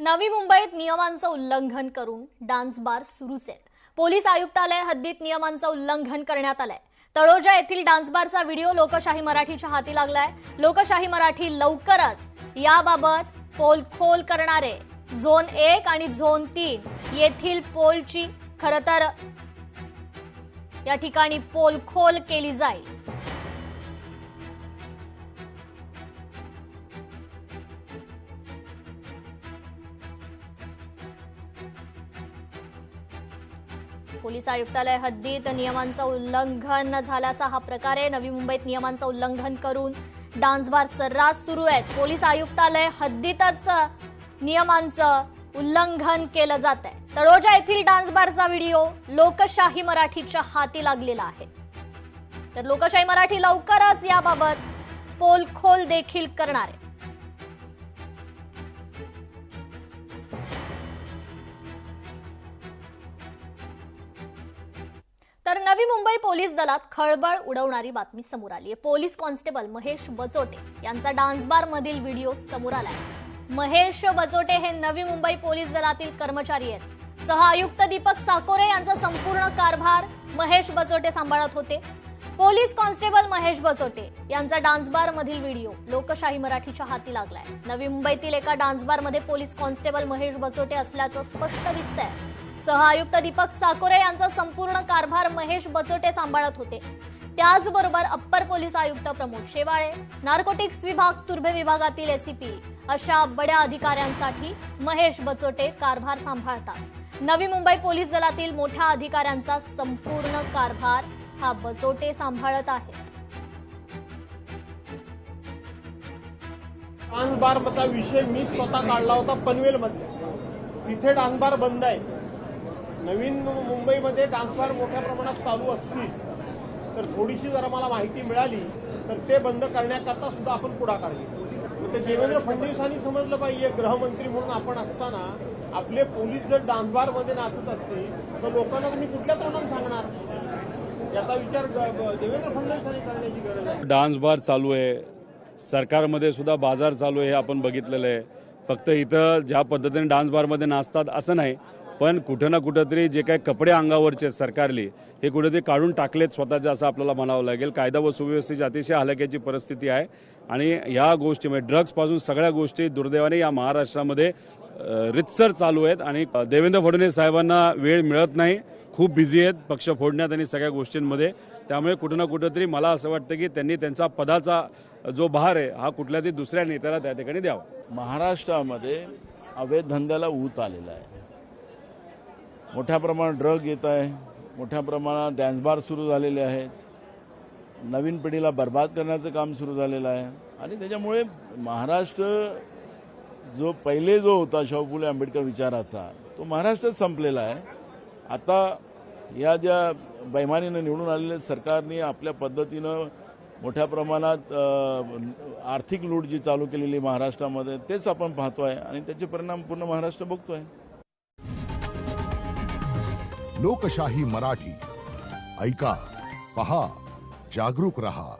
नवी मुंबईत नियमांचं उल्लंघन करून डान्स बार सुरूच आहेत। पोलीस आयुक्तालय हद्दीत नियमांचं उल्लंघन करण्यात आलंय। तळोजा येथील डान्स बारचा व्हिडिओ लोकशाही मराठीच्या हाती लागलाय। लोकशाही मराठी लवकरच याबाबत पोलखोल करणार आहे। झोन 1 आणि झोन 3 येथील पोलची खरं तर या ठिकाणी पोलखोल केली जाईल। पोलीस आयुक्तालय हद्दीत नियमांचं उल्लंघन झाल्याचा हा प्रकार आहे। नवी मुंबईत नियमांचं उल्लंघन करून डान्स बार सर्रास सुरू आहेत। पोलीस आयुक्तालय हद्दीतच नियमांचं उल्लंघन केलं जात आहे। तळोजा येथील डान्स बारचा व्हिडिओ लोकशाही मराठीच्या हाती लागलेला आहे। तर लोकशाही मराठी लवकरच याबाबत पोलखोल देखील करणार आहे। तर नवी मुंबई पोलीस दलात खळबळ उडवणारी बातमी समोर आली आहे। पोलीस कॉन्स्टेबल महेश बचोटे यांचा डान्स बार मधील व्हिडिओ समोर आलाय। महेश बचोटे हे नवी मुंबई पोलीस दलातील कर्मचारी आहेत। सहआयुक्त दीपक साकोरे यांचा संपूर्ण कारभार महेश बचोटे सांभाळत होते। पोलीस कॉन्स्टेबल महेश बचोटे यांचा डान्स बार मधील व्हिडिओ लोकशाही मराठीच्या हाती लागलाय। नवी मुंबईतील एका डान्स बार मध्ये पोलीस कॉन्स्टेबल महेश बचोटे असल्याचं स्पष्ट दिसतंय। सहआयुक्त दीपक साकोरे यांचा संपूर्ण कारभार महेश बचोटे सांभाळत होते। त्याचबरोबर अप्पर पोलीस आयुक्त प्रमोद शेवाळे, नार्कोटिक्स विभाग, तुर्भे विभागातील एसीपी अशा बड्या अधिकाऱ्यांसाठी महेश बचोटे कारभार सांभाळतात। नवी मुंबई पोलीस दलातील मोठ्या अधिकाऱ्यांचा संपूर्ण कारभार हा बचोटे सांभाळत आहेत। डान्स बारचा विषय मी स्वतः काढला होता पनवेलमध्ये। तिथे डान्स बार बंद आहे। नवीन मुंबईमध्ये डान्स बार मोठ्या प्रमाणात चालू असतील तर थोडीशी जर मला माहिती मिळाली तर ते बंद करण्याकरता सुद्धा आपण पुढाकार घेऊ। ते देवेंद्र फडणवीसांनी समजलं पाहिजे, गृहमंत्री म्हणून आपण असताना आपले पोलीस जर डान्स बार मध्ये नाचत असतील तर लोकांना तुम्ही कुठल्या तोंडाने सांगणार, याचा विचार देवेंद्र फडणवीसांनी करण्याची गरज आहे। डान्स बार चालू आहे, सरकारमध्ये सुद्धा बाजार चालू आहे, आपण बघितलेलं आहे। फक्त इथं ज्या पद्धतीने डान्स बारमध्ये नाचतात असं नाही, पण कुठं ना कुठंतरी जे काही कपडे अंगावरचे सरकारली हे कुठेतरी काढून टाकलेत स्वतःचे, असं आपल्याला म्हणावं लागेल। कायदा व सुव्यवस्थेची अतिशय हलाखीची परिस्थिती आहे आणि या गोष्टीमध्ये ड्रग्सपासून सगळ्या गोष्टी दुर्दैवाने या महाराष्ट्रामध्ये रितसर चालू आहेत आणि देवेंद्र फडणवीस साहेबांना वेळ मिळत नाही, खूप बिझी आहेत पक्ष फोडण्यात आणि सगळ्या गोष्टींमध्ये। त्यामुळे कुठं ना कुठंतरी मला असं वाटतं की त्यांनी त्यांचा पदाचा जो भार आहे हा कुठल्या तरी दुसऱ्या नेत्याला त्या ठिकाणी द्यावा। महाराष्ट्रामध्ये अवैध धंद्याला ऊत आलेला आहे। मोठ्या प्रमाणात ड्रग येत आहे, मोठ्या प्रमाणात डान्स बार सुरू झालेले आहेत, नवीन पिढीला बर्बाद करण्याचं काम सुरू झालेलं आहे आणि त्याच्यामुळे महाराष्ट्र जो पहिले जो होता शाहू फुले आंबेडकर विचाराचा तो महाराष्ट्रच संपलेला आहे। आता या ज्या बैमानीनं निवडून आलेल्या सरकारने आपल्या पद्धतीनं मोठ्या प्रमाणात आर्थिक लूट जी चालू केलेली महाराष्ट्रामध्ये तेच आपण पाहतोय आणि त्याचे परिणाम पूर्ण महाराष्ट्र बघतोय। लोकशाही मराठी ऐका, पहा, जागरूक रहा।